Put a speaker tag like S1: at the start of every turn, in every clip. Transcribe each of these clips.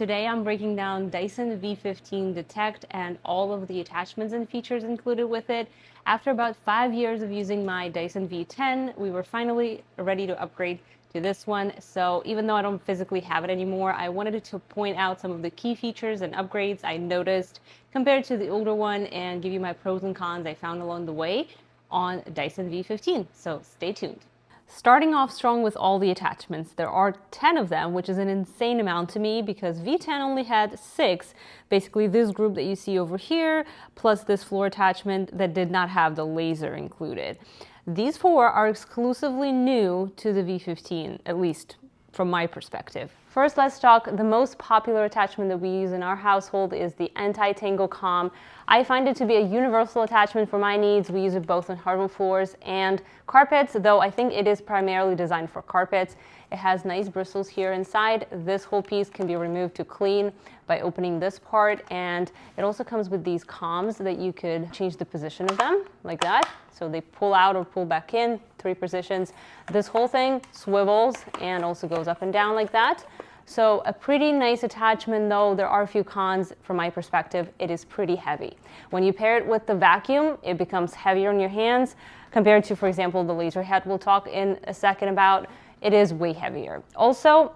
S1: Today I'm breaking down Dyson V15 Detect and all of the attachments and features included with it. After about 5 years of using my Dyson V10, we were finally ready to upgrade to this one. So even though I don't physically have it anymore, I wanted to point out some of the key features and upgrades I noticed compared to the older one and give you my pros and cons I found along the way on Dyson V15. So stay tuned. Starting off strong with all the attachments. There are 10 of them, which is an insane amount to me because V10 only had 6. Basically this group that you see over here, plus this floor attachment that did not have the laser included. These 4 are exclusively new to the V15, at least from my perspective. First, let's talk the most popular attachment that we use in our household is the Anti-tangle comb. I find it to be a universal attachment for my needs. We use it both on hardwood floors and carpets, though I think it is primarily designed for carpets. It has nice bristles here inside. This whole piece can be removed to clean by opening this part, and it also comes with these combs that you could change the position of them like that. So they pull out or pull back in, 3 positions. This whole thing swivels and also goes up and down like that. So a pretty nice attachment, though there are a few cons from my perspective. It is pretty heavy. When you pair it with the vacuum, it becomes heavier on your hands compared to, for example, the laser head we'll talk in a second about. It is way heavier. Also,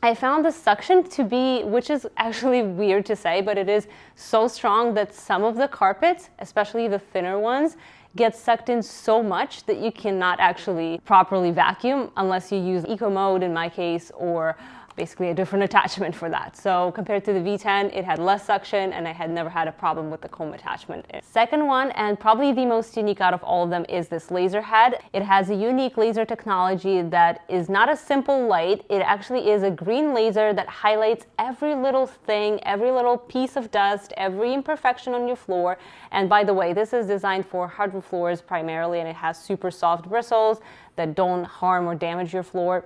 S1: I found the suction to be, which is actually weird to say, but it is so strong that some of the carpets, especially the thinner ones, get sucked in so much that you cannot actually properly vacuum unless you use eco mode in my case, or basically a different attachment for that. So compared to the V10, it had less suction and I had never had a problem with the comb attachment. Second one, and probably the most unique out of all of them, is this laser head. It has a unique laser technology that is not a simple light. It actually is a green laser that highlights every little thing, every little piece of dust, every imperfection on your floor. And by the way, this is designed for hardwood floors primarily, and it has super soft bristles that don't harm or damage your floor.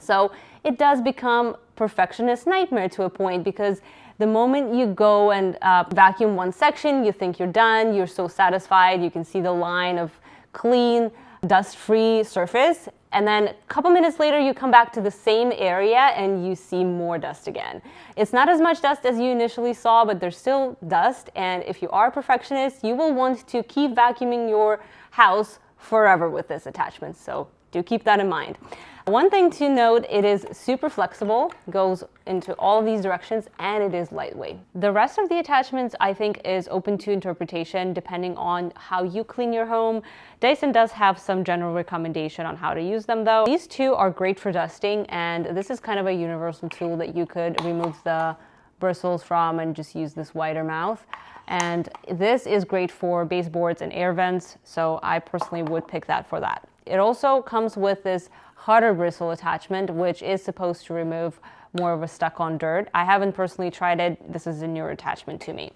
S1: So it does become perfectionist nightmare to a point, because the moment you go and vacuum one section, you think you're done, you're so satisfied, you can see the line of clean, dust-free surface, and then a couple minutes later you come back to the same area and you see more dust again. It's not as much dust as you initially saw, but there's still dust, and if you are a perfectionist, you will want to keep vacuuming your house forever with this attachment, so do keep that in mind. One thing to note, it is super flexible, goes into all of these directions, and it is lightweight. The rest of the attachments I think is open to interpretation depending on how you clean your home. Dyson does have some general recommendation on how to use them though. These 2 are great for dusting, and this is kind of a universal tool that you could remove the bristles from and just use this wider mouth. And this is great for baseboards and air vents, so I personally would pick that for that. It also comes with this hotter bristle attachment, which is supposed to remove more of a stuck-on dirt. I haven't personally tried it. This is a newer attachment to me.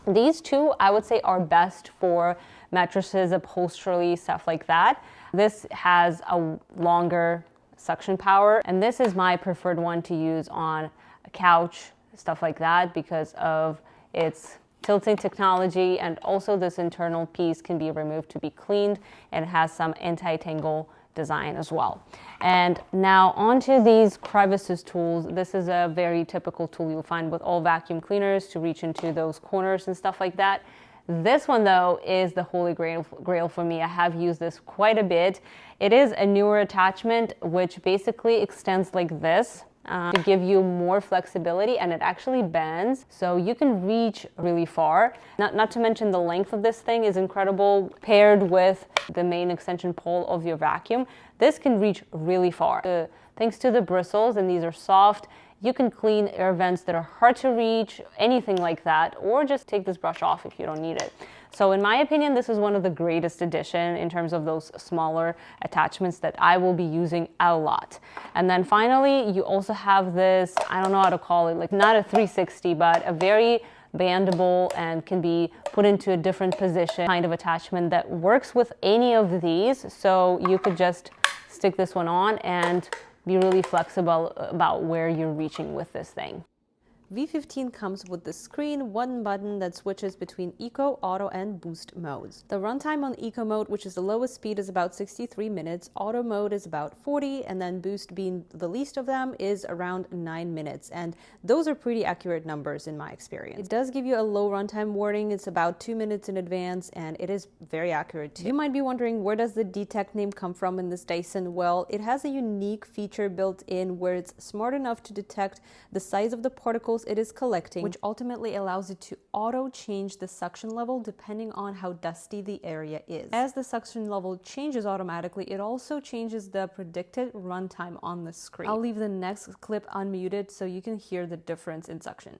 S1: These 2, I would say, are best for mattresses, upholstery, stuff like that. This has a longer suction power, and this is my preferred one to use on a couch, stuff like that, because of its tilting technology, and also this internal piece can be removed to be cleaned, and it has some anti-tangle design as well. And now onto these crevices tools. This is a very typical tool you'll find with all vacuum cleaners to reach into those corners and stuff like that. This one though is the holy grail for me. I have used this quite a bit. It is a newer attachment which basically extends like this to give you more flexibility, and it actually bends so you can reach really far. Not to mention the length of this thing is incredible paired with the main extension pole of your vacuum. This can reach really far. Thanks to the bristles, and these are soft, you can clean air vents that are hard to reach, anything like that, or just take this brush off if you don't need it. So in my opinion, this is one of the greatest addition in terms of those smaller attachments that I will be using a lot. And then finally, you also have this, I don't know how to call it, like not a 360, but a very bandable and can be put into a different position kind of attachment that works with any of these. So you could just stick this one on and be really flexible about where you're reaching with this thing. V15 comes with the screen, one button that switches between Eco, Auto, and Boost modes. The runtime on Eco mode, which is the lowest speed, is about 63 minutes, Auto mode is about 40, and then Boost, being the least of them, is around 9 minutes, and those are pretty accurate numbers in my experience. It does give you a low runtime warning, it's about 2 minutes in advance, and it is very accurate too. You might be wondering, where does the Detect name come from in this Dyson? Well, it has a unique feature built in where it's smart enough to detect the size of the particles it is collecting, which ultimately allows it to auto change the suction level depending on how dusty the area is. As the suction level changes automatically, it also changes the predicted runtime on the screen. I'll leave the next clip unmuted so you can hear the difference in suction.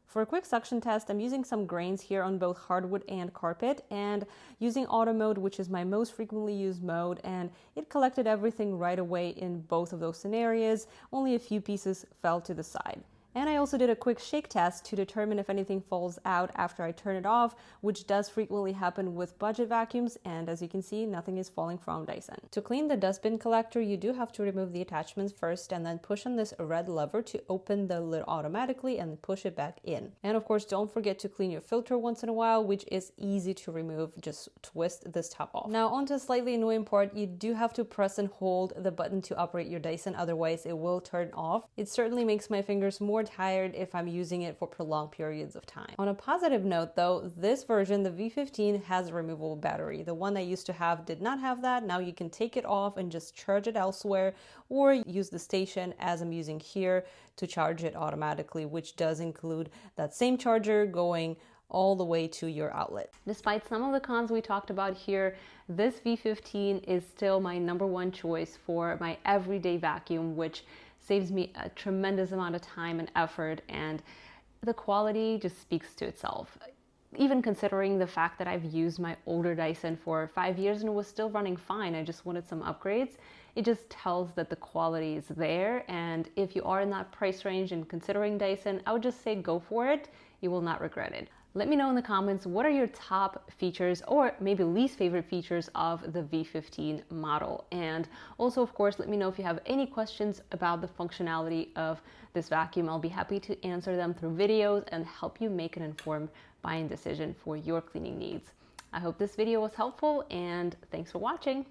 S1: For a quick suction test, I'm using some grains here on both hardwood and carpet, and using auto mode, which is my most frequently used mode, and it collected everything right away in both of those scenarios. Only a few pieces fell to the side. And I also did a quick shake test to determine if anything falls out after I turn it off, which does frequently happen with budget vacuums, and as you can see, nothing is falling from Dyson. To clean the dustbin collector, you do have to remove the attachments first and then push on this red lever to open the lid automatically and push it back in. And of course, don't forget to clean your filter once in a while, which is easy to remove. Just twist this top off. Now onto a slightly annoying part, you do have to press and hold the button to operate your Dyson, otherwise it will turn off. It certainly makes my fingers more tired if I'm using it for prolonged periods of time. On a positive note though, this version, the V15, has a removable battery. The one I used to have did not have that. Now you can take it off and just charge it elsewhere, or use the station as I'm using here to charge it automatically, which does include that same charger going all the way to your outlet. Despite some of the cons we talked about here, this V15 is still my #1 choice for my everyday vacuum, which saves me a tremendous amount of time and effort, and the quality just speaks to itself. Even considering the fact that I've used my older Dyson for 5 years and it was still running fine, I just wanted some upgrades, it just tells that the quality is there. And if you are in that price range and considering Dyson, I would just say go for it. You will not regret it. Let me know in the comments, what are your top features or maybe least favorite features of the V15 model? And also, of course, let me know if you have any questions about the functionality of this vacuum. I'll be happy to answer them through videos and help you make an informed buying decision for your cleaning needs. I hope this video was helpful, and thanks for watching.